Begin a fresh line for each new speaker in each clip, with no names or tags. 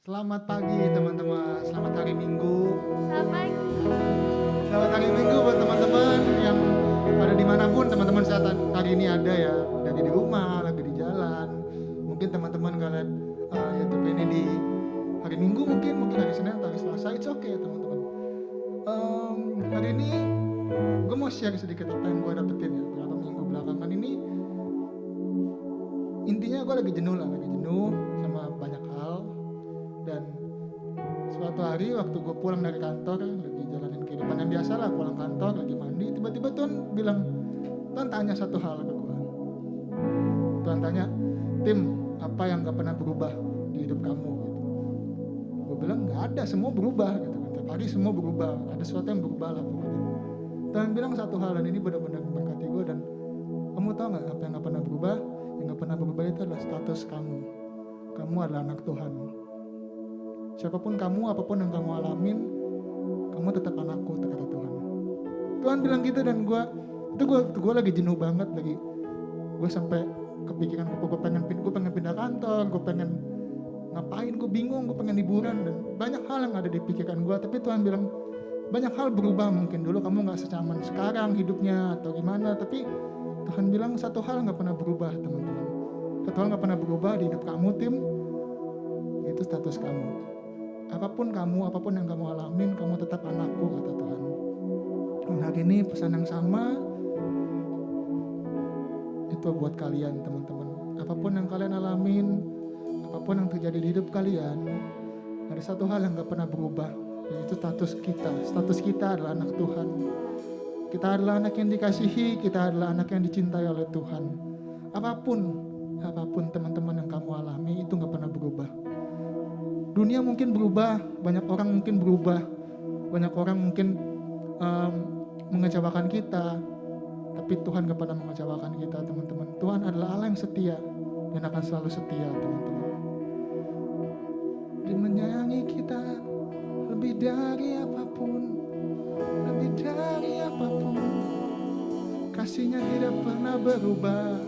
Selamat pagi teman-teman, selamat hari Minggu.
Selamat pagi.
Selamat hari Minggu buat teman-teman yang ada dimanapun teman-teman saat hari ini ada ya. Lagi di rumah, lagi di jalan. Mungkin teman-teman kalian YouTube ini di hari Minggu, mungkin hari Senin atau hari Selasa. It's okay teman-teman. Hari ini gue mau share sedikit apa yang gue dapetin ya. Beberapa minggu belakangan ini intinya gue lagi jenuh sama banyak hal. Dan suatu hari waktu gue pulang dari kantor, lagi jalanin kehidupan yang biasa lah, pulang kantor, lagi mandi, tiba-tiba Tuhan bilang, Tuhan tanya satu hal ke gue. Tuhan tanya, Tim, apa yang gak pernah berubah di hidup kamu? Gitu. Gue bilang, gak ada, semua berubah. Gitu. Tiap hari semua berubah, ada sesuatu yang berubah lah pokoknya. Tuhan bilang satu hal, dan ini benar-benar memberkati gue. Dan kamu tahu gak apa yang gak pernah berubah? Yang gak pernah berubah itu adalah status kamu. Kamu adalah anak Tuhan. Siapapun kamu, apapun yang kamu alamin, kamu tetap anakku, kata Tuhan. Tuhan bilang gitu, dan gue lagi jenuh banget, gue sampai kepikiran gue pengen pindah kantor, gue pengen ngapain, gue bingung, gue pengen liburan, dan banyak hal yang ada di pikiran gue. Tapi Tuhan bilang banyak hal berubah, mungkin dulu kamu nggak secaman sekarang hidupnya atau gimana, tapi Tuhan bilang satu hal nggak pernah berubah, teman-teman. Satu hal nggak pernah berubah di hidup kamu, Tim, itu status kamu. Apapun yang kamu alamin, kamu tetap anakku, kata Tuhan. Dan hari ini pesan yang sama itu buat kalian, teman-teman. Apapun yang kalian alamin, apapun yang terjadi di hidup kalian, ada satu hal yang gak pernah berubah, yaitu status kita adalah anak Tuhan. Kita adalah anak yang dikasihi, kita adalah anak yang dicintai oleh Tuhan. Apapun teman-teman yang kamu alami, itu gak pernah berubah. Dunia mungkin berubah, banyak orang mungkin berubah, banyak orang mungkin mengecewakan kita, tapi Tuhan gak pernah mengecewakan kita, teman-teman. Tuhan adalah Allah yang setia dan akan selalu setia, teman-teman. Dia menyayangi kita lebih dari apapun, kasihnya tidak pernah berubah,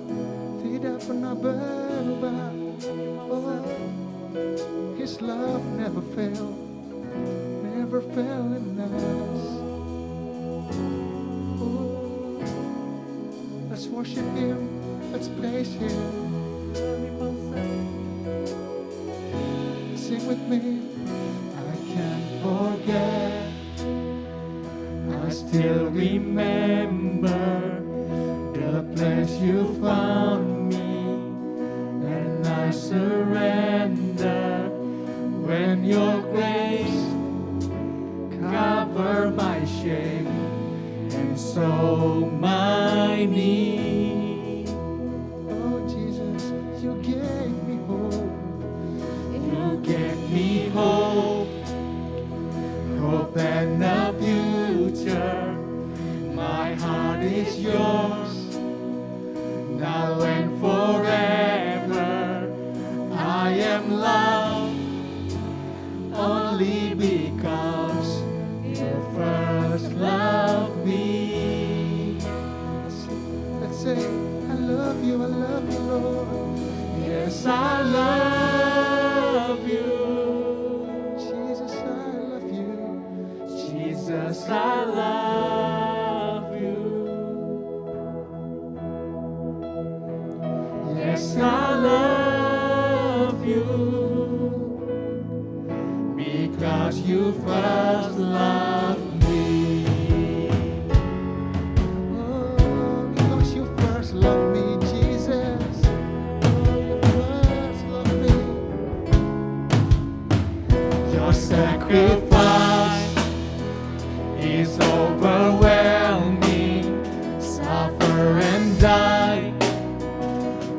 Oh, His love never fail in us. Oh, let's worship Him, let's praise Him. Sing with me. I can't forget, I still remember the place you found me, and I surrender. When your grace cover my shame and so my need. Oh Jesus, you gave me hope. You gave me hope and a future. My heart is yours, now and forever. I am loved only because you first loved me. Let's say, I love you, Lord. Yes, I love you. Jesus, I love you. Jesus, I love you. Yes, I love you. Because you first loved me. Oh, because you first loved me, Jesus. Oh, you first loved me. Your sacrifice is overwhelming. Suffer and die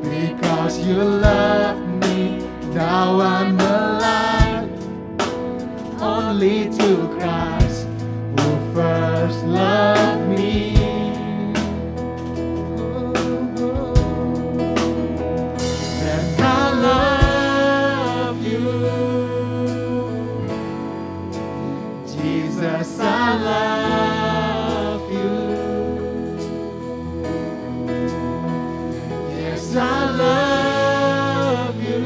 because you love me. Now I'm alive only to Christ who first loved me. And I love you, Jesus, I love you. Yes, I love you.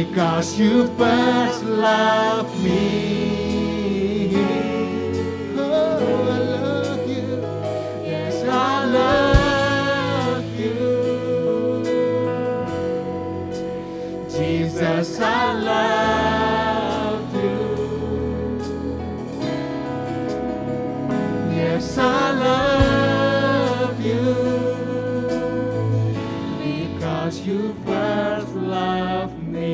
because you first loved me.
Oh, I love you.
Yes, I love you. Jesus, I love you. Yes, I love you. Because you first loved me.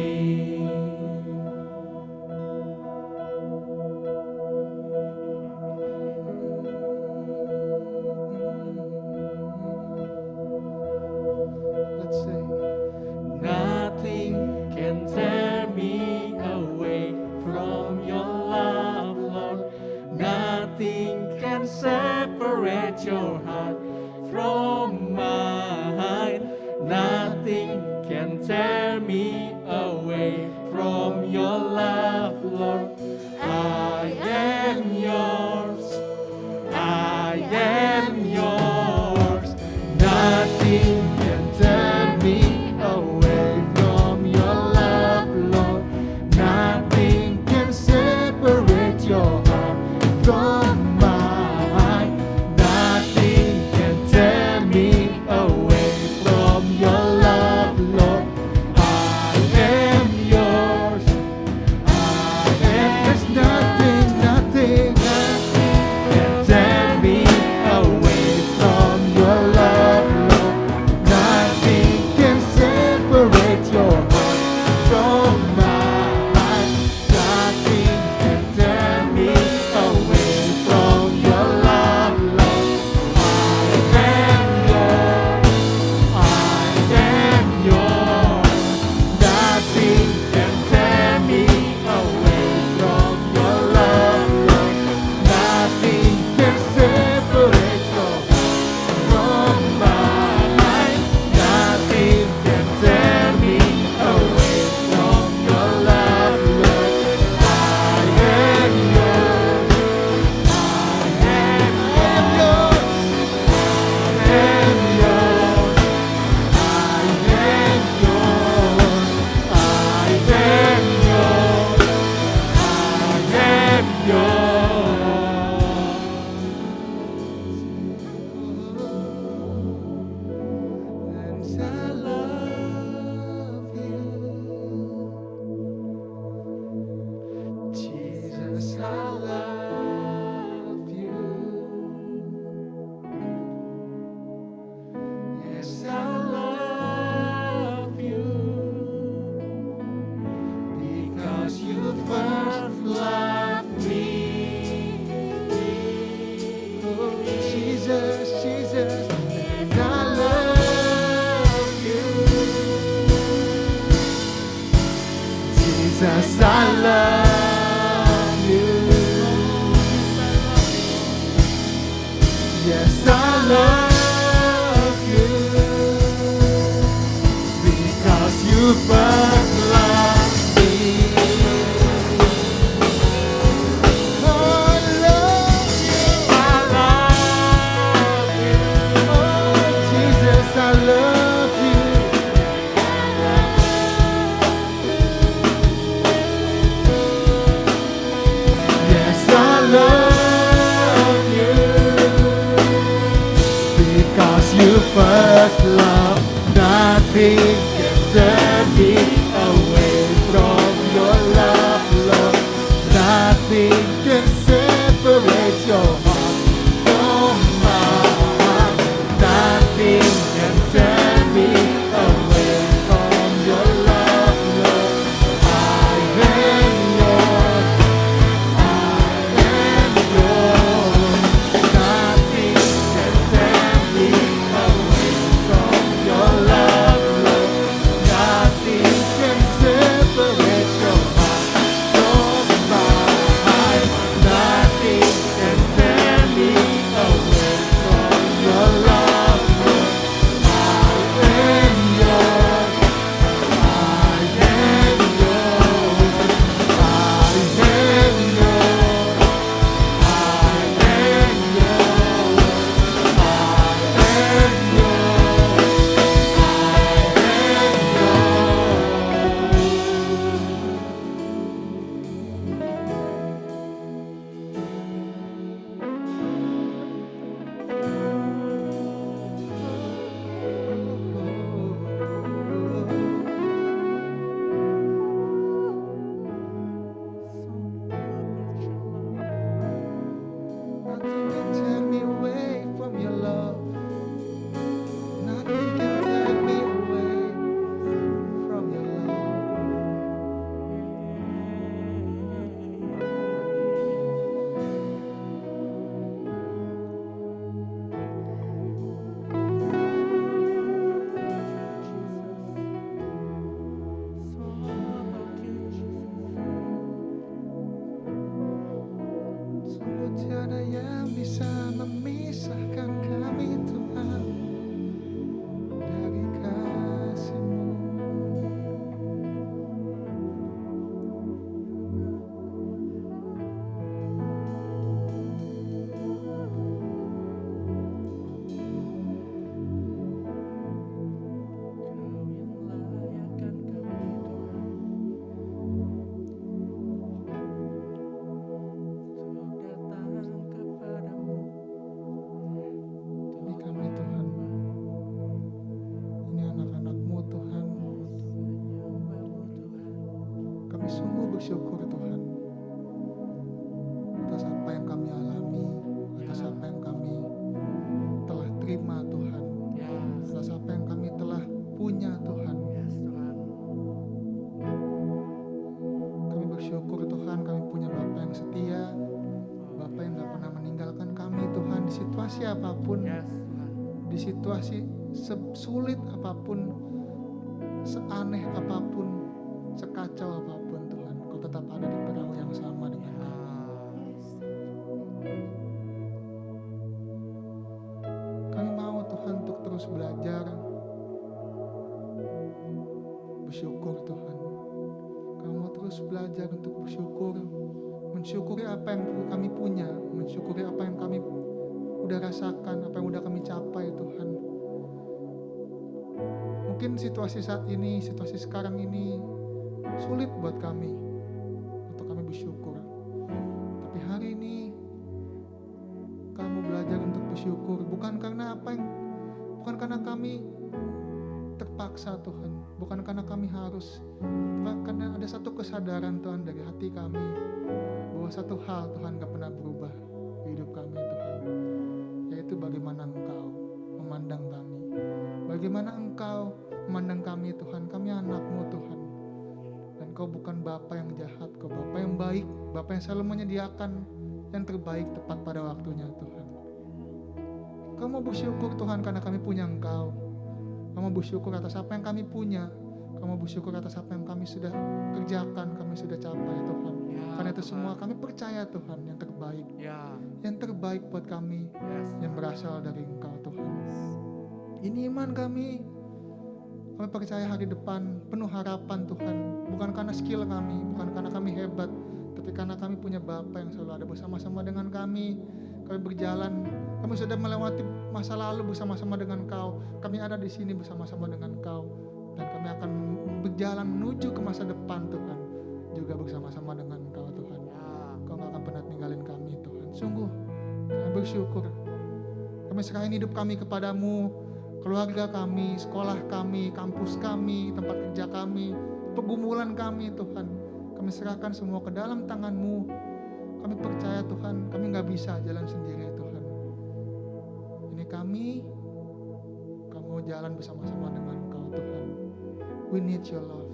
Let's say,
Nothing can tear me away from your love, Lord. Nothing can separate your heart from mine. Nothing can tear me away from your love, Lord. I am yours. I am yours. Nothing can tear me away from your love, Lord. Nothing can separate your heart from mine. Nothing can tear me away from your love, Lord. I am yours. I am. There's nothing can tear me away from your love, Lord. Nothing can separate your heart from mine. Nothing can tear me away from your love, Lord. I am yours. I am yours. Nothing can tear me away from your love, Lord. Nothing can separate your heart from mine. Nothing can tear me away from your love, Lord. I am yours. I am yours. I am yours. I am yours. I am yours. I am yours. And I love you. Jesus, I love you. Yes, I love you. Because you first loved me.
oh, Jesus, Jesus, and I love you.
Jesus, I love you. Yes, I love you. Because you first loved me.
Oh, I love you.
I love you.
Oh, Jesus, I love you.
Yes, I love you. Because you first loved. Nothing can tear me away from your love, Lord. Nothing can separate your heart from mine. Nothing can tear me away from your love, Lord. I am yours. I am yours. Nothing can tear me away from your love, Lord.
apapun,
Yes, Tuhan.
di situasi sesulit apapun, seaneh apapun, sekacau apapun Tuhan, Kau tetap ada di perahu yang sama dengan kami. Kami mau Tuhan untuk terus belajar bersyukur Tuhan. Kami mau terus belajar untuk bersyukur, mensyukuri apa yang kami punya, mensyukuri apa yang kami udah rasakan, apa yang udah kami capai Tuhan. Mungkin situasi saat ini, situasi sekarang ini sulit buat kami untuk kami bersyukur. Tapi hari ini kamu belajar untuk bersyukur bukan karena kami terpaksa Tuhan, bukan karena kami harus, karena ada satu kesadaran Tuhan dari hati kami bahwa satu hal Tuhan gak pernah berubah di hidup kami Tuhan, yaitu bagaimana Engkau memandang kami, bagaimana Engkau memandang kami Tuhan. Kami anak-Mu Tuhan, dan Kau bukan Bapa yang jahat, Kau Bapa yang baik, Bapa yang selalu menyediakan yang terbaik tepat pada waktunya Tuhan. Kau mau bersyukur Tuhan karena kami punya Engkau. Kau mau bersyukur atas apa yang kami punya. Kau mau bersyukur atas apa yang kami sudah kerjakan, kami sudah capai Tuhan.
Ya,
Karena itu
Tuhan.
semua kami percaya Tuhan yang terbaik.
Ya.
Yang terbaik buat kami,
Yes,
yang berasal dari Engkau Tuhan. Ini iman kami. Kami percaya hari depan penuh harapan Tuhan. Bukan karena skill kami, bukan karena kami hebat, tapi karena kami punya Bapa yang selalu ada bersama-sama dengan kami. Kami berjalan, kami sudah melewati masa lalu bersama-sama dengan Kau. Kami ada di sini bersama-sama dengan Kau, dan kami akan berjalan menuju ke masa depan Tuhan, juga bersama-sama dengan Kau Tuhan. Kau gak akan pernah tinggalin kami Tuhan. Sungguh kami bersyukur. Kami serahin hidup kami kepadamu, keluarga kami, sekolah kami, kampus kami, tempat kerja kami, pergumulan kami Tuhan. Kami serahkan semua ke dalam tangan-Mu. Kami percaya Tuhan, kami gak bisa jalan sendiri Tuhan. Ini kami mau jalan bersama-sama dengan Kau Tuhan. We need your love.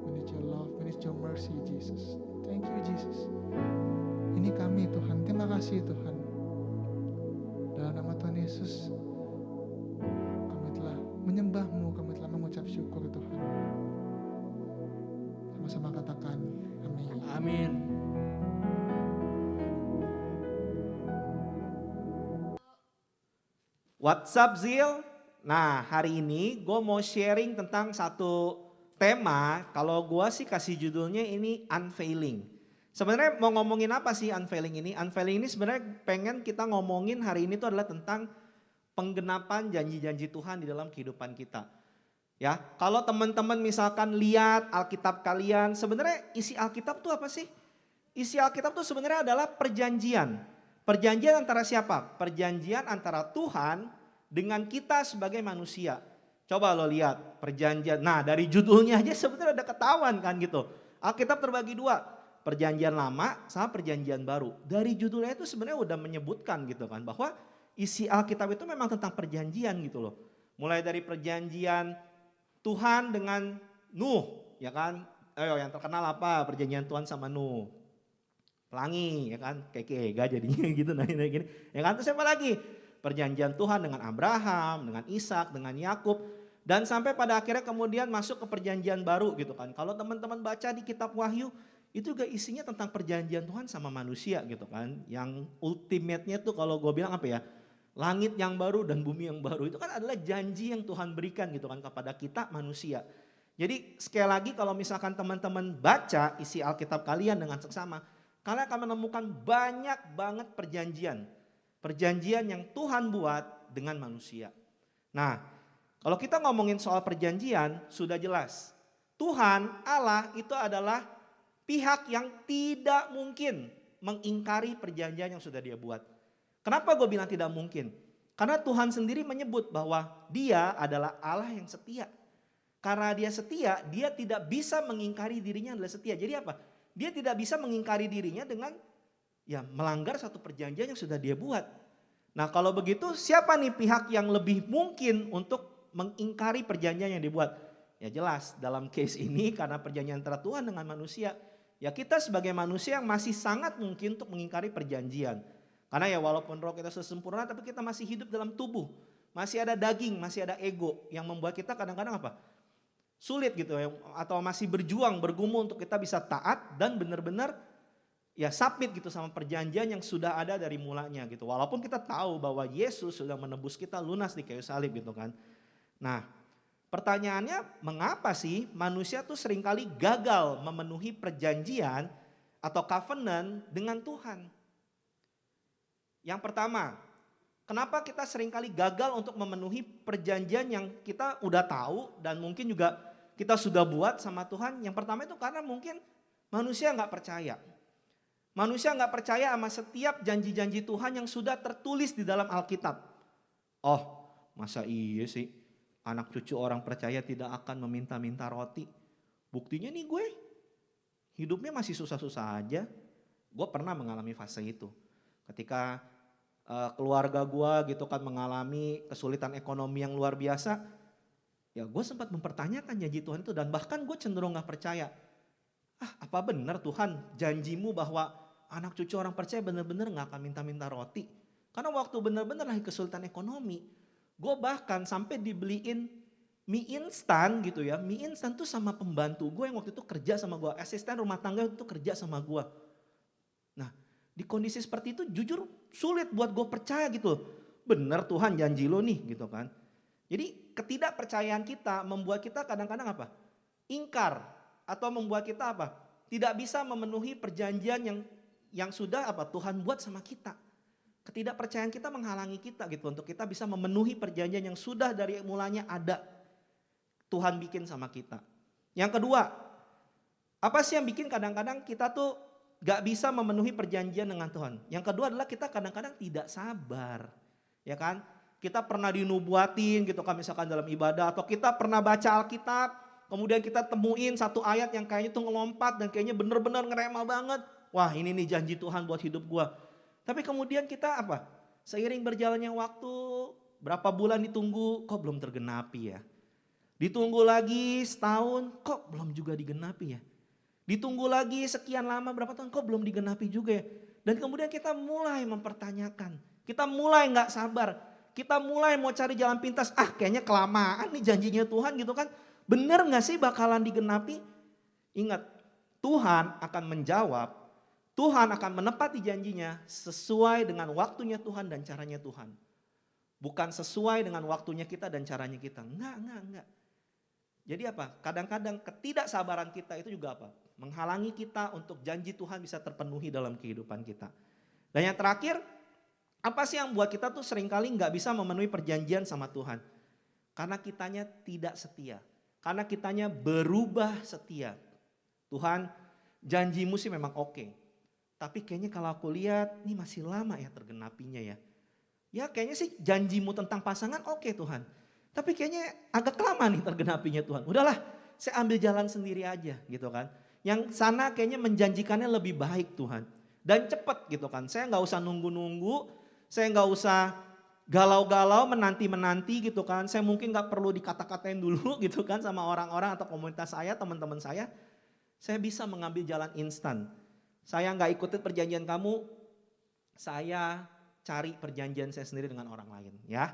We need your love. We need your mercy Jesus. Thank you Jesus. Ini kami Tuhan, terima kasih Tuhan. Dalam nama Tuhan Yesus, kami telah menyembah-Mu, kami telah mengucap syukur Tuhan. Sama-sama katakan amin.
Amin.
What's up Zil? Nah hari ini gue mau sharing tentang satu tema. Kalau gue sih kasih judulnya ini unveiling. Sebenarnya mau ngomongin apa sih unveiling ini? Unveiling ini sebenarnya pengen kita ngomongin hari ini tuh adalah tentang penggenapan janji-janji Tuhan di dalam kehidupan kita. Ya, kalau teman-teman misalkan lihat Alkitab kalian, sebenarnya isi Alkitab tuh apa sih? Isi Alkitab tuh sebenarnya adalah perjanjian. Perjanjian antara siapa? Perjanjian antara Tuhan dengan kita sebagai manusia. Coba lo lihat perjanjian. Nah dari judulnya aja sebenarnya udah ketahuan kan gitu. Alkitab terbagi dua. Perjanjian lama sama perjanjian baru. Dari judulnya itu sebenarnya udah menyebutkan gitu kan. Bahwa isi Alkitab itu memang tentang perjanjian gitu loh. Mulai dari perjanjian Tuhan dengan Nuh. Ya kan. Yang terkenal apa? Perjanjian Tuhan sama Nuh. Pelangi ya kan, kayak Ega jadinya gitu nah gini. Ya kan, terus siapa lagi? Perjanjian Tuhan dengan Abraham, dengan Ishak, dengan Yakub, dan sampai pada akhirnya kemudian masuk ke perjanjian baru gitu kan. Kalau teman-teman baca di kitab Wahyu, itu juga isinya tentang perjanjian Tuhan sama manusia gitu kan. Yang ultimate-nya tuh kalau gue bilang apa ya, langit yang baru dan bumi yang baru itu kan adalah janji yang Tuhan berikan gitu kan kepada kita manusia. Jadi sekali lagi kalau misalkan teman-teman baca isi Alkitab kalian dengan seksama, kalian akan menemukan banyak banget perjanjian. Perjanjian yang Tuhan buat dengan manusia. Nah, kalau kita ngomongin soal perjanjian, sudah jelas. Tuhan, Allah itu adalah pihak yang tidak mungkin mengingkari perjanjian yang sudah Dia buat. Kenapa gue bilang tidak mungkin? Karena Tuhan sendiri menyebut bahwa Dia adalah Allah yang setia. Karena Dia setia, Dia tidak bisa mengingkari dirinya adalah setia. Jadi apa? Dia tidak bisa mengingkari dirinya dengan ya melanggar satu perjanjian yang sudah Dia buat. Nah kalau begitu siapa nih pihak yang lebih mungkin untuk mengingkari perjanjian yang dibuat? Ya jelas dalam case ini karena perjanjian antara Tuhan dengan manusia. Ya kita sebagai manusia yang masih sangat mungkin untuk mengingkari perjanjian. Karena ya walaupun roh kita sudah sempurna tapi kita masih hidup dalam tubuh. Masih ada daging, masih ada ego yang membuat kita kadang-kadang apa? Sulit gitu ya, atau masih berjuang, bergumul untuk kita bisa taat dan benar-benar ya submit gitu sama perjanjian yang sudah ada dari mulanya gitu. Walaupun kita tahu bahwa Yesus sudah menebus kita lunas di kayu salib gitu kan. Nah, pertanyaannya mengapa sih manusia tuh seringkali gagal memenuhi perjanjian atau covenant dengan Tuhan? Yang pertama, kenapa kita seringkali gagal untuk memenuhi perjanjian yang kita udah tahu dan mungkin juga kita sudah buat sama Tuhan? Yang pertama itu karena mungkin manusia nggak percaya. Manusia nggak percaya sama setiap janji-janji Tuhan yang sudah tertulis di dalam Alkitab. Oh, masa iya sih anak cucu orang percaya tidak akan meminta-minta roti? Buktinya nih gue hidupnya masih susah-susah aja. Gue pernah mengalami fase itu. Ketika keluarga gue gitu kan mengalami kesulitan ekonomi yang luar biasa, ya gue sempat mempertanyakan janji Tuhan itu dan bahkan gue cenderung gak percaya. Apa benar Tuhan janjimu bahwa anak cucu orang percaya benar-benar gak akan minta-minta roti? Karena waktu benar-benar lagi kesulitan ekonomi, gue bahkan sampai dibeliin mie instan gitu ya. Mie instan tuh sama pembantu gue yang waktu itu kerja sama gue, asisten rumah tangga itu kerja sama gue. Nah, di kondisi seperti itu jujur sulit buat gue percaya gitu. Bener Tuhan janji lo nih gitu kan. Jadi ketidakpercayaan kita membuat kita kadang-kadang apa? Ingkar atau membuat kita apa? Tidak bisa memenuhi perjanjian yang sudah apa Tuhan buat sama kita. Ketidakpercayaan kita menghalangi kita gitu untuk kita bisa memenuhi perjanjian yang sudah dari mulanya ada Tuhan bikin sama kita. Yang kedua, apa sih yang bikin kadang-kadang kita tuh gak bisa memenuhi perjanjian dengan Tuhan? Yang kedua adalah kita kadang-kadang tidak sabar, ya kan? Kita pernah dinubuatin gitu kan misalkan dalam ibadah, atau kita pernah baca Alkitab, kemudian kita temuin satu ayat yang kayaknya tuh ngelompat dan kayaknya bener-bener ngerema banget. Wah ini nih janji Tuhan buat hidup gua. Tapi kemudian kita apa? Seiring berjalannya waktu, berapa bulan ditunggu, kok belum tergenapi ya? Ditunggu lagi setahun, kok belum juga digenapi ya? Ditunggu lagi sekian lama berapa tahun kok belum digenapi juga ya. Dan kemudian kita mulai mempertanyakan. Kita mulai gak sabar. Kita mulai mau cari jalan pintas. Kayaknya kelamaan nih janjinya Tuhan gitu kan. Bener gak sih bakalan digenapi? Ingat, Tuhan akan menjawab. Tuhan akan menepati janjinya sesuai dengan waktunya Tuhan dan caranya Tuhan. Bukan sesuai dengan waktunya kita dan caranya kita. Enggak. Jadi apa? Kadang-kadang ketidaksabaran kita itu juga apa? Menghalangi kita untuk janji Tuhan bisa terpenuhi dalam kehidupan kita. Dan yang terakhir, apa sih yang buat kita tuh seringkali gak bisa memenuhi perjanjian sama Tuhan? Karena kitanya tidak setia. Karena kitanya berubah setia. Tuhan, janjimu sih memang oke. Tapi kayaknya kalau aku lihat, ini masih lama ya tergenapinya ya. Ya kayaknya sih janjimu tentang pasangan oke Tuhan. Tapi kayaknya agak lama nih tergenapinya Tuhan. Udahlah, saya ambil jalan sendiri aja gitu kan. Yang sana kayaknya menjanjikannya lebih baik Tuhan. Dan cepat gitu kan. Saya gak usah nunggu-nunggu. Saya gak usah galau-galau menanti-menanti gitu kan. Saya mungkin gak perlu dikata-katain dulu gitu kan sama orang-orang atau komunitas saya, teman-teman saya. Saya bisa mengambil jalan instan. Saya gak ikutin perjanjian kamu. Saya cari perjanjian saya sendiri dengan orang lain ya.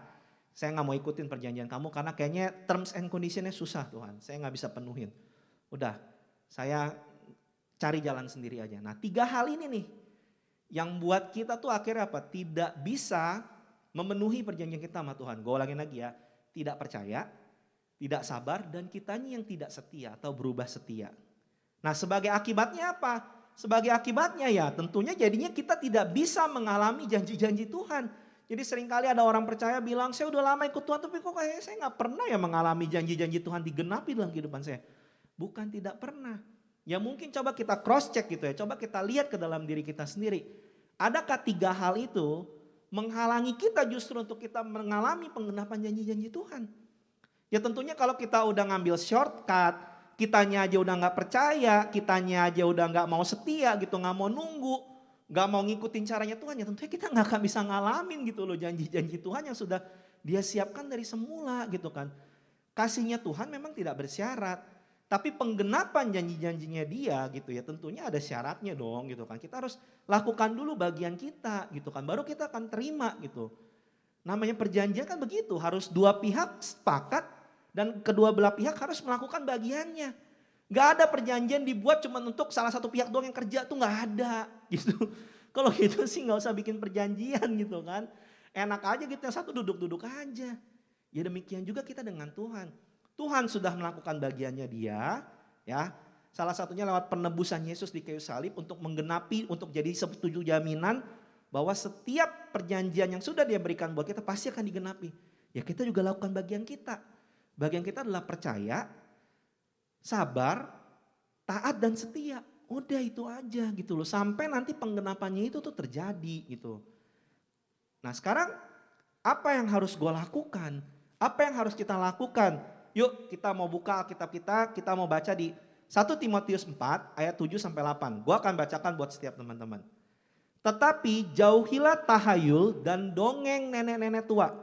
Saya gak mau ikutin perjanjian kamu karena kayaknya terms and conditionnya susah Tuhan. Saya gak bisa penuhin. Udah, saya cari jalan sendiri aja. Nah 3 hal ini nih yang buat kita tuh akhirnya apa? Tidak bisa memenuhi perjanjian kita sama Tuhan. Gue ulangin lagi ya. Tidak percaya, tidak sabar dan kitanya yang tidak setia atau berubah setia. Nah sebagai akibatnya apa? Sebagai akibatnya ya tentunya jadinya kita tidak bisa mengalami janji-janji Tuhan. Jadi seringkali ada orang percaya bilang saya udah lama ikut Tuhan tapi kok kayak saya gak pernah ya mengalami janji-janji Tuhan digenapi dalam kehidupan saya. Bukan tidak pernah. Ya mungkin coba kita cross check gitu ya. Coba kita lihat ke dalam diri kita sendiri. Adakah 3 hal itu menghalangi kita justru untuk kita mengalami penggenapan janji-janji Tuhan? Ya tentunya kalau kita udah ngambil shortcut, kitanya aja udah gak percaya, kitanya aja udah gak mau setia gitu, gak mau nunggu, gak mau ngikutin caranya Tuhan. Ya tentunya kita gak akan bisa ngalamin gitu loh janji-janji Tuhan yang sudah dia siapkan dari semula gitu kan. Kasihnya Tuhan memang tidak bersyarat. Tapi penggenapan janji-janjinya dia gitu ya, tentunya ada syaratnya dong gitu kan. Kita harus lakukan dulu bagian kita gitu kan, baru kita akan terima gitu. Namanya perjanjian kan begitu, harus dua pihak sepakat dan kedua belah pihak harus melakukan bagiannya. Gak ada perjanjian dibuat cuma untuk salah satu pihak doang yang kerja, tuh gak ada gitu. Kalau gitu sih gak usah bikin perjanjian gitu kan. Enak aja gitu, yang satu duduk-duduk aja. Ya demikian juga kita dengan Tuhan. Tuhan sudah melakukan bagiannya dia, ya. Salah satunya lewat penebusan Yesus di kayu salib untuk menggenapi, untuk jadi setuju jaminan bahwa setiap perjanjian yang sudah dia berikan buat kita pasti akan digenapi. Ya kita juga lakukan bagian kita. Bagian kita adalah percaya, sabar, taat dan setia. Udah itu aja gitu loh. Sampai nanti penggenapannya itu tuh terjadi gitu. Nah sekarang apa yang harus gue lakukan? Apa yang harus kita lakukan? Yuk kita mau buka Alkitab kita mau baca di 1 Timotius 4 ayat 7 sampai 8. Gue akan bacakan buat setiap teman-teman. Tetapi jauhilah tahayul dan dongeng nenek-nenek tua.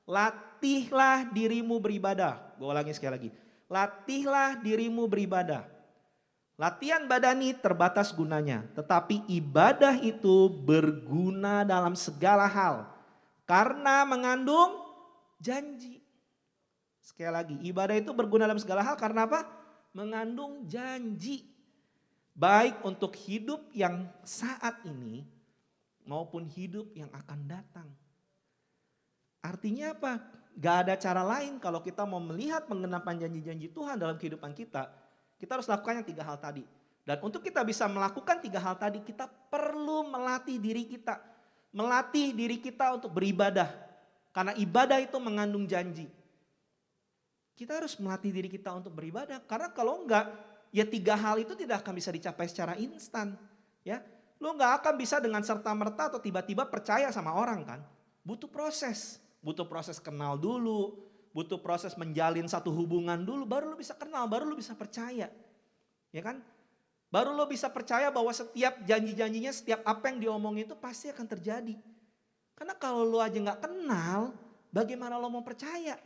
Latihlah dirimu beribadah. Gue ulangi sekali lagi. Latihlah dirimu beribadah. Latihan badani terbatas gunanya. Tetapi ibadah itu berguna dalam segala hal. Karena mengandung janji. Sekali lagi, ibadah itu berguna dalam segala hal karena apa? Mengandung janji. Baik untuk hidup yang saat ini maupun hidup yang akan datang. Artinya apa? Gak ada cara lain kalau kita mau melihat penggenapan janji-janji Tuhan dalam kehidupan kita. Kita harus lakukan yang 3 hal tadi. Dan untuk kita bisa melakukan 3 hal tadi, kita perlu melatih diri kita. Melatih diri kita untuk beribadah. Karena ibadah itu mengandung janji. Kita harus melatih diri kita untuk beribadah. Karena kalau enggak, ya 3 hal itu tidak akan bisa dicapai secara instan. Ya, lo enggak akan bisa dengan serta-merta atau tiba-tiba percaya sama orang kan. Butuh proses. Butuh proses kenal dulu. Butuh proses menjalin satu hubungan dulu. Baru lo bisa kenal, baru lo bisa percaya. Ya kan? Baru lo bisa percaya bahwa setiap janji-janjinya, setiap apa yang diomongin itu pasti akan terjadi. Karena kalau lo aja gak kenal, bagaimana lo mau percaya?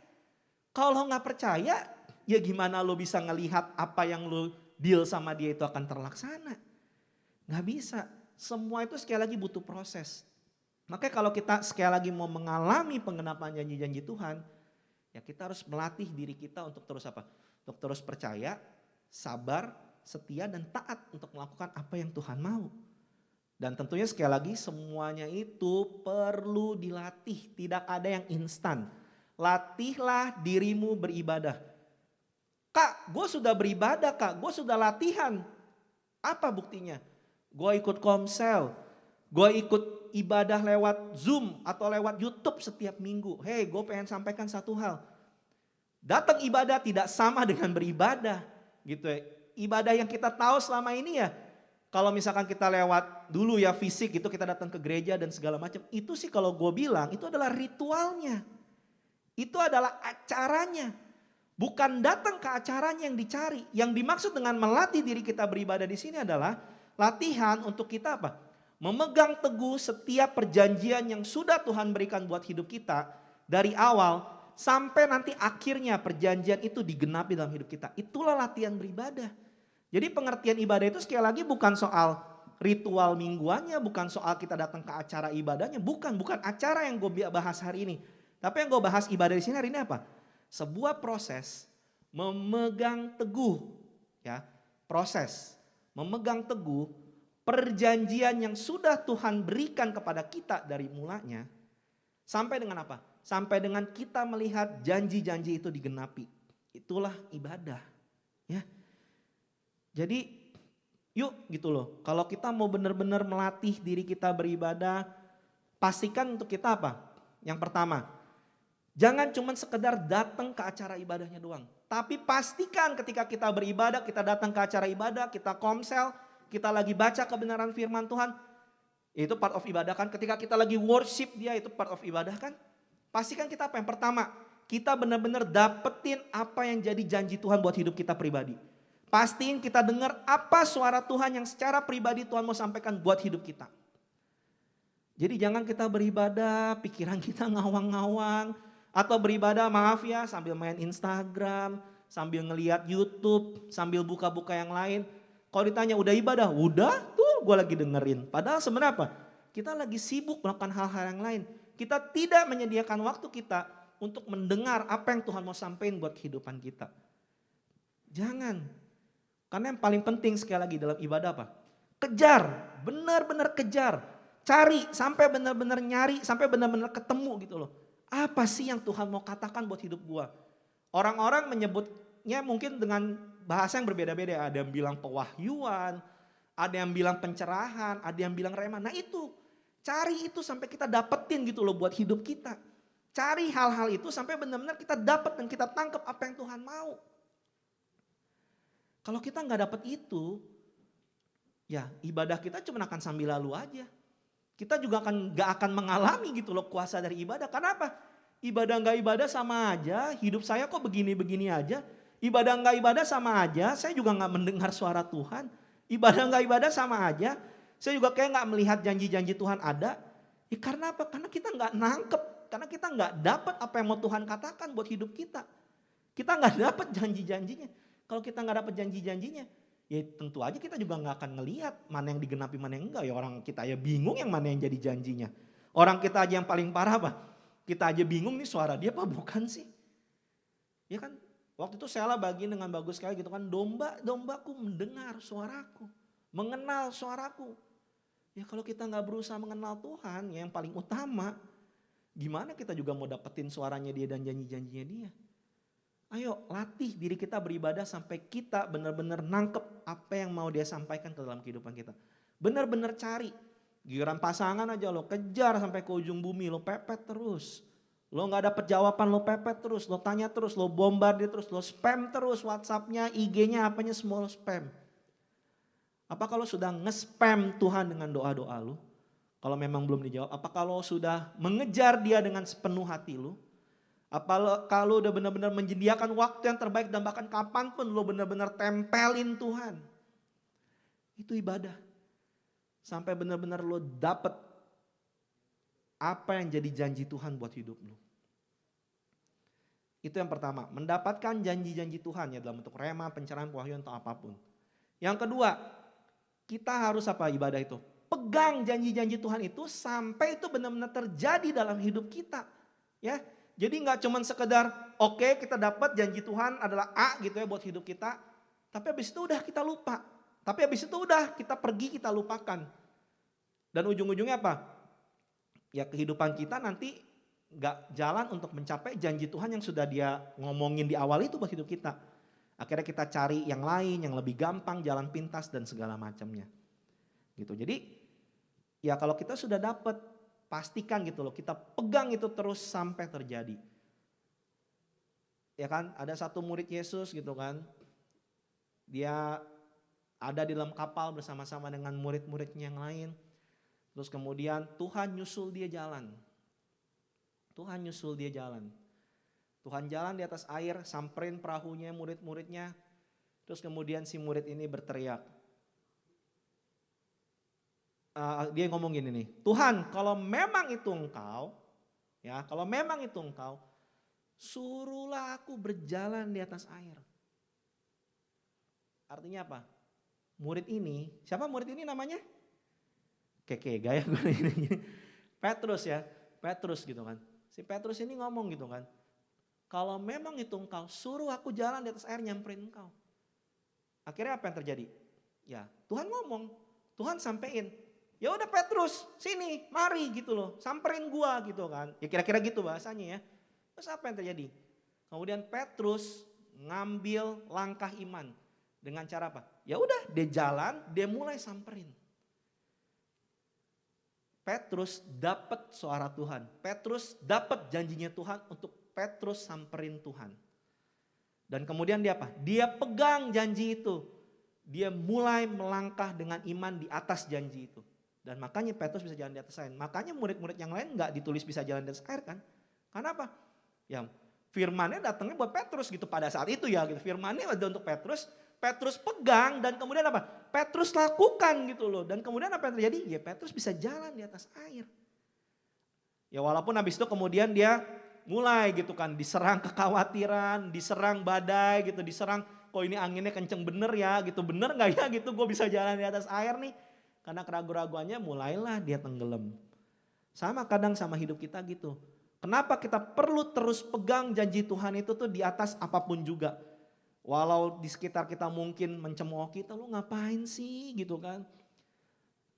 Kalau lo gak percaya, ya gimana lo bisa ngelihat apa yang lo deal sama dia itu akan terlaksana? Gak bisa. Semua itu sekali lagi butuh proses. Makanya kalau kita sekali lagi mau mengalami penggenapan janji-janji Tuhan, ya kita harus melatih diri kita untuk terus apa? Untuk terus percaya, sabar, setia dan taat untuk melakukan apa yang Tuhan mau. Dan tentunya sekali lagi semuanya itu perlu dilatih, tidak ada yang instan. Latihlah dirimu beribadah. Kak, gue sudah beribadah kak, gue sudah latihan. Apa buktinya? Gue ikut komsel, gue ikut ibadah lewat Zoom atau lewat YouTube setiap minggu. Hei, gue pengen sampaikan satu hal. Datang ibadah tidak sama dengan beribadah. Gitu ya. Ibadah yang kita tahu selama ini ya, kalau misalkan kita lewat dulu ya fisik itu kita datang ke gereja dan segala macam. Itu sih kalau gue bilang itu adalah ritualnya. Itu adalah acaranya. Bukan datang ke acaranya yang dicari. Yang dimaksud dengan melatih diri kita beribadah di sini adalah latihan untuk kita apa? Memegang teguh setiap perjanjian yang sudah Tuhan berikan buat hidup kita. Dari awal sampai nanti akhirnya perjanjian itu digenapi dalam hidup kita. Itulah latihan beribadah. Jadi pengertian ibadah itu sekali lagi bukan soal ritual mingguannya. Bukan soal kita datang ke acara ibadahnya. Bukan acara yang gue bahas hari ini. Tapi yang gue bahas ibadah di sini hari ini apa? Sebuah proses memegang teguh, ya, proses memegang teguh perjanjian yang sudah Tuhan berikan kepada kita dari mulanya, sampai dengan apa? Sampai dengan kita melihat janji-janji itu digenapi. Itulah ibadah, ya. Jadi, yuk gitu loh. Kalau kita mau benar-benar melatih diri kita beribadah, pastikan untuk kita apa? Yang pertama, jangan cuma sekedar datang ke acara ibadahnya doang. Tapi pastikan ketika kita beribadah, kita datang ke acara ibadah, kita komsel, kita lagi baca kebenaran firman Tuhan. Itu part of ibadah kan. Ketika kita lagi worship dia itu part of ibadah kan. Pastikan kita apa? Yang pertama, kita benar-benar dapetin apa yang jadi janji Tuhan buat hidup kita pribadi. Pastiin kita dengar apa suara Tuhan yang secara pribadi Tuhan mau sampaikan buat hidup kita. Jadi jangan kita beribadah, pikiran kita ngawang-ngawang. Atau beribadah maaf ya sambil main Instagram, sambil ngeliat YouTube, sambil buka-buka yang lain. Kalau ditanya udah ibadah, udah tuh gue lagi dengerin. Padahal sebenarnya apa? Kita lagi sibuk melakukan hal-hal yang lain. Kita tidak menyediakan waktu kita untuk mendengar apa yang Tuhan mau sampaikan buat kehidupan kita. Jangan. Karena yang paling penting sekali lagi dalam ibadah apa? Kejar, benar-benar kejar. Cari sampai benar-benar nyari, sampai benar-benar ketemu gitu loh. Apa sih yang Tuhan mau katakan buat hidup gua? Orang-orang menyebutnya mungkin dengan bahasa yang berbeda-beda. Ada yang bilang pewahyuan, ada yang bilang pencerahan, ada yang bilang rema. Nah itu, cari itu sampai kita dapetin gitu loh buat hidup kita. Cari hal-hal itu sampai benar-benar kita dapat dan kita tangkap apa yang Tuhan mau. Kalau kita nggak dapet itu, ya ibadah kita cuma akan sambil lalu aja. Kita juga nggak akan mengalami gitu loh kuasa dari ibadah. Karena apa? Ibadah nggak ibadah sama aja. Hidup saya kok begini-begini aja. Ibadah nggak ibadah sama aja. Saya juga nggak mendengar suara Tuhan. Ibadah nggak ibadah sama aja. Saya juga kayak nggak melihat janji-janji Tuhan ada. Ya karena apa? Karena kita nggak nangkep. Karena kita nggak dapat apa yang mau Tuhan katakan buat hidup kita. Kita nggak dapat janji-janjinya. Kalau kita nggak dapat janji-janjinya, ya tentu aja kita juga nggak akan ngelihat mana yang digenapi mana yang enggak. Ya orang kita ya bingung yang mana yang jadi janjinya. Orang kita aja yang paling parah apa? Kita aja bingung nih suara dia apa bukan sih? Ya kan waktu itu Sheila bagi dengan bagus sekali gitu kan. Dombaku mendengar suaraku. Mengenal suaraku. Ya kalau kita nggak berusaha mengenal Tuhan ya yang paling utama. Gimana kita juga mau dapetin suaranya dia dan janji-janjinya dia. Ayo latih diri kita beribadah sampai kita benar-benar nangkep apa yang mau dia sampaikan ke dalam kehidupan kita. Benar-benar cari. Giliran pasangan aja lo kejar sampai ke ujung bumi, lo pepet terus. Lo gak dapet jawaban, lo pepet terus, lo tanya terus, lo bombardir terus, lo spam terus WhatsApp-nya, IG-nya, apanya semua lo spam. Apa kalau sudah nge-spam Tuhan dengan doa-doa lo? Kalau memang belum dijawab, apa kalau sudah mengejar dia dengan sepenuh hati lo? Apa kalau udah benar-benar menyediakan waktu yang terbaik dan bahkan kapanpun lo benar-benar tempelin Tuhan. Itu ibadah. Sampai benar-benar lo dapet apa yang jadi janji Tuhan buat hidup lo. Itu yang pertama, mendapatkan janji-janji Tuhan ya dalam bentuk rema, pencerahan, pewahyuan atau apapun. Yang kedua, kita harus apa ibadah itu? Pegang janji-janji Tuhan itu sampai itu benar-benar terjadi dalam hidup kita. Ya. Jadi nggak cuma sekedar oke, kita dapat janji Tuhan adalah A gitu ya buat hidup kita. Tapi habis itu udah kita lupa. Tapi habis itu udah kita pergi kita lupakan. Dan ujung-ujungnya apa? Ya kehidupan kita nanti nggak jalan untuk mencapai janji Tuhan yang sudah dia ngomongin di awal itu buat hidup kita. Akhirnya kita cari yang lain yang lebih gampang, jalan pintas dan segala macamnya. Gitu. Jadi ya kalau kita sudah dapat pastikan gitu loh, kita pegang itu terus sampai terjadi. Ya kan, ada satu murid Yesus gitu kan. Dia ada di dalam kapal bersama-sama dengan murid-muridnya yang lain. Terus kemudian Tuhan nyusul dia jalan. Tuhan nyusul dia jalan. Tuhan jalan di atas air, samperin perahunya murid-muridnya. Terus kemudian si murid ini berteriak. Dia ngomong gini nih, Tuhan kalau memang itu engkau, ya kalau memang itu engkau, suruhlah aku berjalan di atas air. Artinya apa? Murid ini, siapa murid ini namanya? Keke gaya gue ini. Petrus ya, Petrus gitu kan. Si Petrus ini ngomong gitu kan, kalau memang itu engkau, suruh aku jalan di atas air nyamperin engkau. Akhirnya apa yang terjadi? Ya Tuhan ngomong, Tuhan sampein. Ya udah Petrus, sini, mari gitu loh, samperin gua gitu kan. Ya kira-kira gitu bahasanya ya. Terus apa yang terjadi? Kemudian Petrus ngambil langkah iman dengan cara apa? Ya udah, dia jalan, dia mulai samperin. Petrus dapat suara Tuhan. Petrus dapat janjinya Tuhan untuk Petrus samperin Tuhan. Dan kemudian dia apa? Dia pegang janji itu. Dia mulai melangkah dengan iman di atas janji itu. Dan makanya Petrus bisa jalan di atas air. Makanya murid-murid yang lain gak ditulis bisa jalan di atas air kan. Karena apa? Ya firmannya datangnya buat Petrus gitu pada saat itu ya. Gitu. Firmannya ada untuk Petrus. Petrus pegang dan kemudian apa? Petrus lakukan gitu loh. Dan kemudian apa yang terjadi? Ya Petrus bisa jalan di atas air. Ya walaupun habis itu kemudian dia mulai gitu kan, diserang kekhawatiran, diserang badai gitu, diserang kok ini anginnya kenceng bener ya gitu, bener gak ya gitu gue bisa jalan di atas air nih. Karena keraguan-raguannya mulailah dia tenggelam. Sama kadang sama hidup kita gitu. Kenapa kita perlu terus pegang janji Tuhan itu tuh di atas apapun juga. Walau di sekitar kita mungkin mencemooh kita, lu ngapain sih gitu kan.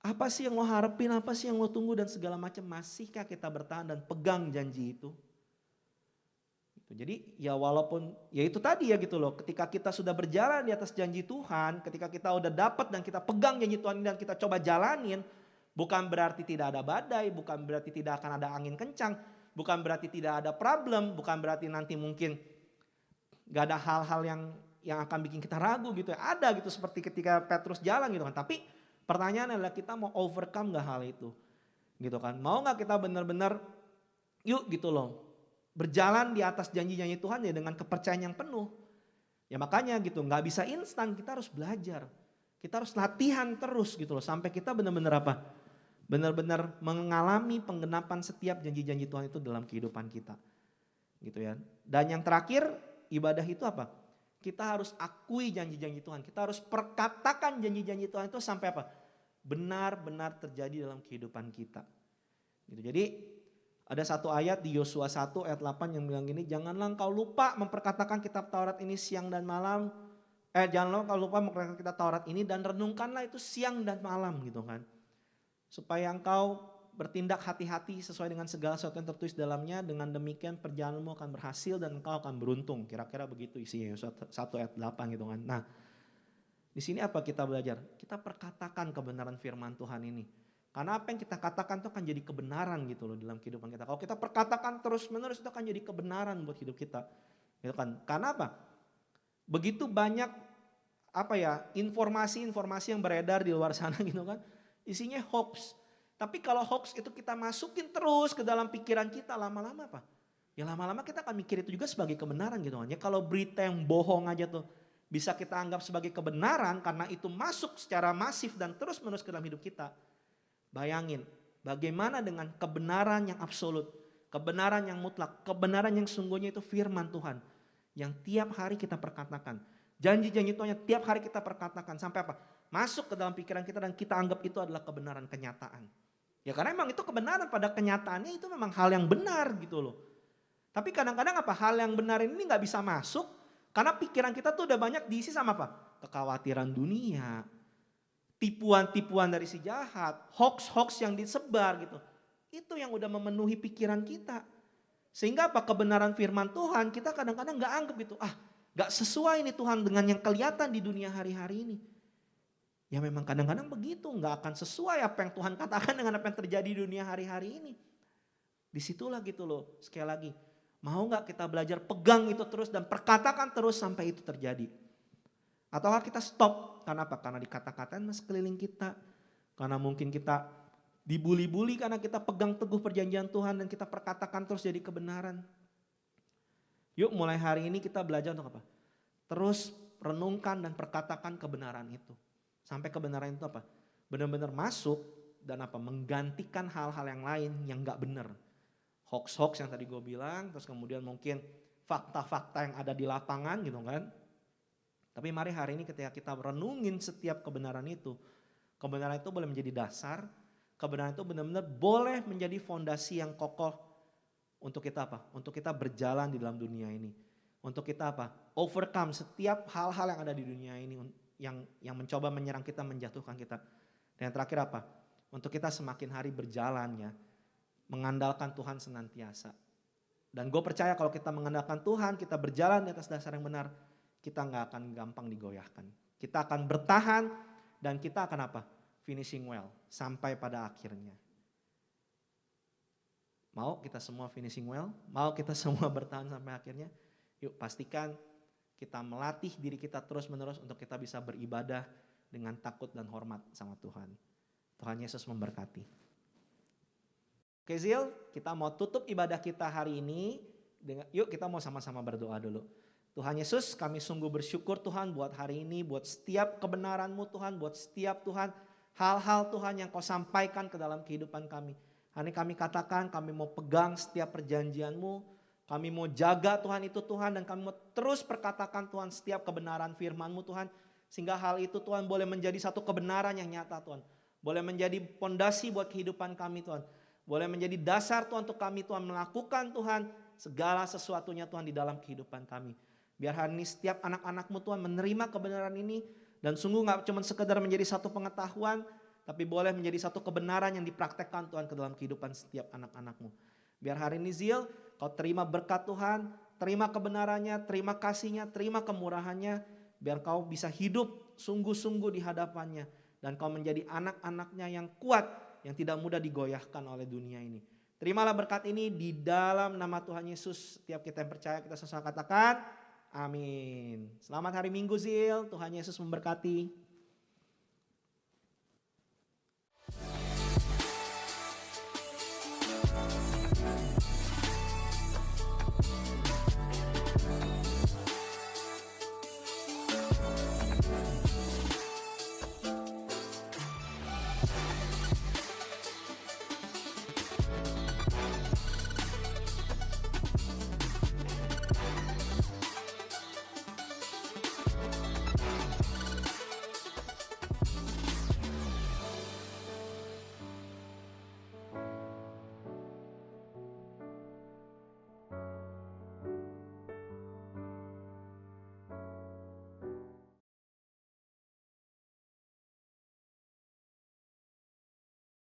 Apa sih yang lo harapin, apa sih yang lo tunggu dan segala macam. Masihkah kita bertahan dan pegang janji itu? Jadi ya walaupun ya itu tadi ya gitu loh, ketika kita sudah berjalan di atas janji Tuhan, ketika kita udah dapat dan kita pegang janji Tuhan dan kita coba jalanin, bukan berarti tidak ada badai, bukan berarti tidak akan ada angin kencang, bukan berarti tidak ada problem, bukan berarti nanti mungkin gak ada hal-hal yang akan bikin kita ragu gitu ya. Ada gitu seperti ketika Petrus jalan gitu kan, tapi pertanyaannya adalah kita mau overcome gak hal itu gitu kan. Mau gak kita benar-benar yuk gitu loh, berjalan di atas janji-janji Tuhan ya dengan kepercayaan yang penuh. Ya makanya gitu, gak bisa instan, kita harus belajar. Kita harus latihan terus gitu loh, sampai kita benar-benar apa? Benar-benar mengalami penggenapan setiap janji-janji Tuhan itu dalam kehidupan kita. Gitu ya. Dan yang terakhir, ibadah itu apa? Kita harus akui janji-janji Tuhan. Kita harus perkatakan janji-janji Tuhan itu sampai apa? Benar-benar terjadi dalam kehidupan kita. Gitu. Jadi ada satu ayat di Yosua 1 ayat 8 yang bilang gini, janganlah engkau lupa memperkatakan kitab Taurat ini siang dan malam. Janganlah engkau lupa memperkatakan kitab Taurat ini dan renungkanlah itu siang dan malam gitu kan. Supaya engkau bertindak hati-hati sesuai dengan segala sesuatu yang tertulis dalamnya. Dengan demikian perjalananmu akan berhasil dan engkau akan beruntung. Kira-kira begitu isinya Yosua 1 ayat 8 gitu kan. Nah di sini apa kita belajar? Kita perkatakan kebenaran firman Tuhan ini. Karena apa yang kita katakan itu akan jadi kebenaran gitu loh dalam kehidupan kita. Kalau kita perkatakan terus-menerus itu akan jadi kebenaran buat hidup kita. Gitu kan? Karena apa? Begitu banyak apa ya, informasi-informasi yang beredar di luar sana gitu kan. Isinya hoax. Tapi kalau hoax itu kita masukin terus ke dalam pikiran kita, lama-lama apa? Ya lama-lama kita akan mikir itu juga sebagai kebenaran gitu kan. Ya kalau berita yang bohong aja tuh bisa kita anggap sebagai kebenaran karena itu masuk secara masif dan terus-menerus ke dalam hidup kita. Bayangin bagaimana dengan kebenaran yang absolut, kebenaran yang mutlak, kebenaran yang sungguhnya itu firman Tuhan. Yang tiap hari kita perkatakan. Janji-janji Tuhan yang tiap hari kita perkatakan sampai apa? Masuk ke dalam pikiran kita dan kita anggap itu adalah kebenaran kenyataan. Ya karena memang itu kebenaran pada kenyataannya itu memang hal yang benar gitu loh. Tapi kadang-kadang apa? Hal yang benar ini gak bisa masuk karena pikiran kita tuh udah banyak diisi sama apa? Kekhawatiran dunia. Tipuan-tipuan dari si jahat, hoax-hoax yang disebar gitu. Itu yang udah memenuhi pikiran kita. Sehingga apa? Kebenaran firman Tuhan kita kadang-kadang gak anggap itu. Gak sesuai nih Tuhan dengan yang kelihatan di dunia hari-hari ini. Ya memang kadang-kadang begitu. Gak akan sesuai apa yang Tuhan katakan dengan apa yang terjadi di dunia hari-hari ini. Disitulah gitu loh. Sekali lagi. Mau gak kita belajar pegang itu terus dan perkatakan terus sampai itu terjadi. Ataukah kita stop? Karena apa? Karena dikata-katain sekeliling kita. Karena mungkin kita dibuli-buli karena kita pegang teguh perjanjian Tuhan dan kita perkatakan terus jadi kebenaran. Yuk mulai hari ini kita belajar untuk apa? Terus renungkan dan perkatakan kebenaran itu. Sampai kebenaran itu apa? Benar-benar masuk dan apa? Menggantikan hal-hal yang lain yang gak benar. Hoax-hoax yang tadi gue bilang, terus kemudian mungkin fakta-fakta yang ada di lapangan gitu kan. Tapi mari hari ini ketika kita renungin setiap kebenaran itu boleh menjadi dasar, kebenaran itu benar-benar boleh menjadi fondasi yang kokoh untuk kita apa? Untuk kita berjalan di dalam dunia ini. Untuk kita apa? Overcome setiap hal-hal yang ada di dunia ini yang mencoba menyerang kita, menjatuhkan kita. Dan yang terakhir apa? Untuk kita semakin hari berjalan ya, mengandalkan Tuhan senantiasa. Dan gue percaya kalau kita mengandalkan Tuhan, kita berjalan di atas dasar yang benar, kita gak akan gampang digoyahkan. Kita akan bertahan dan kita akan apa? Finishing well sampai pada akhirnya. Mau kita semua finishing well? Mau kita semua bertahan sampai akhirnya? Yuk pastikan kita melatih diri kita terus-menerus untuk kita bisa beribadah dengan takut dan hormat sama Tuhan. Tuhan Yesus memberkati. Oke Zil, kita mau tutup ibadah kita hari ini. Yuk kita mau sama-sama berdoa dulu. Tuhan Yesus, kami sungguh bersyukur Tuhan buat hari ini, buat setiap kebenaran-Mu Tuhan, buat setiap Tuhan hal-hal Tuhan yang Kau sampaikan ke dalam kehidupan kami. Hari ini kami katakan kami mau pegang setiap perjanjian-Mu, Kami mau jaga Tuhan itu Tuhan, dan kami mau terus perkatakan Tuhan setiap kebenaran firman-Mu Tuhan. Sehingga hal itu Tuhan boleh menjadi satu kebenaran yang nyata Tuhan. Boleh menjadi pondasi buat kehidupan kami Tuhan. Boleh menjadi dasar Tuhan untuk kami Tuhan melakukan Tuhan segala sesuatunya Tuhan di dalam kehidupan kami. Biar hari ini setiap anak-anak-Mu Tuhan menerima kebenaran ini. Dan sungguh gak cuma sekedar menjadi satu pengetahuan, tapi boleh menjadi satu kebenaran yang dipraktekkan Tuhan ke dalam kehidupan setiap anak-anak-Mu. Biar hari ini Zil, Kau terima berkat Tuhan, terima kebenarannya, terima kasihnya, terima kemurahannya. Biar Kau bisa hidup sungguh-sungguh di hadapannya. Dan Kau menjadi anak-anaknya yang kuat, yang tidak mudah digoyahkan oleh dunia ini. Terimalah berkat ini di dalam nama Tuhan Yesus. Setiap kita yang percaya, kita sama-sama katakan amin. Selamat hari Minggu Zil, Tuhan Yesus memberkati.